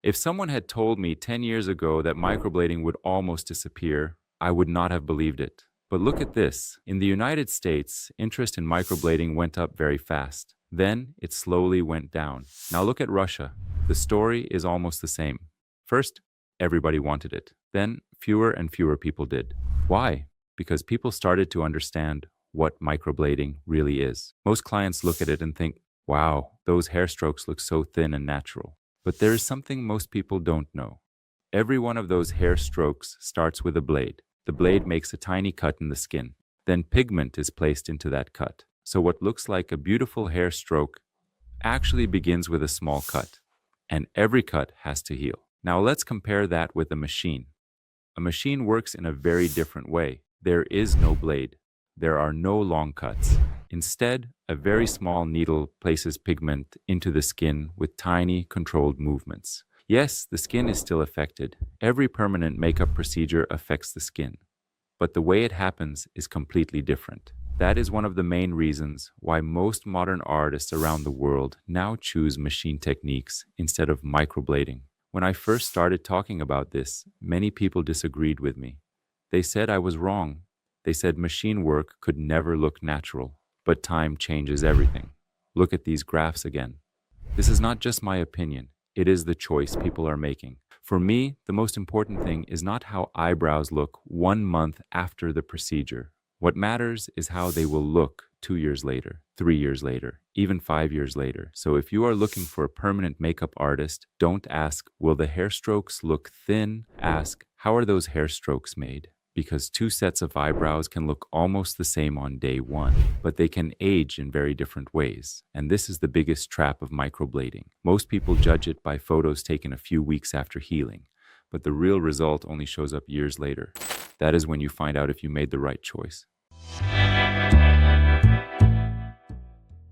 If someone had told me 10 years ago that microblading would almost disappear, I would not have believed it. But look at this. In the United States, interest in microblading went up very fast. Then it slowly went down. Now look at Russia. The story is almost the same. First, everybody wanted it. Then fewer and fewer people did. Why? Because people started to understand what microblading really is. Most clients look at it and think, wow, those hair strokes look so thin and natural. But there is something most people don't know. Every one of those hair strokes starts with a blade. The blade makes a tiny cut in the skin. Then pigment is placed into that cut. So what looks like a beautiful hair stroke actually begins with a small cut. And every cut has to heal. Now let's compare that with a machine. A machine works in a very different way. There is no blade. There are no long cuts. Instead, a very small needle places pigment into the skin with tiny, controlled movements. Yes, the skin is still affected. Every permanent makeup procedure affects the skin. But the way it happens is completely different. That is one of the main reasons why most modern artists around the world now choose machine techniques instead of microblading. When I first started talking about this, many people disagreed with me. They said I was wrong. They said machine work could never look natural. But time changes everything. Look at these graphs again. This is not just my opinion. It is the choice people are making. For me, the most important thing is not how eyebrows look 1 month after the procedure. What matters is how they will look 2 years later, 3 years later, even 5 years later. So if you are looking for a permanent makeup artist, don't ask, will the hair strokes look thin? Ask, how are those hair strokes made? Because 2 sets of eyebrows can look almost the same on day 1, but they can age in very different ways. And this is the biggest trap of microblading. Most people judge it by photos taken a few weeks after healing, but the real result only shows up years later. That is when you find out if you made the right choice.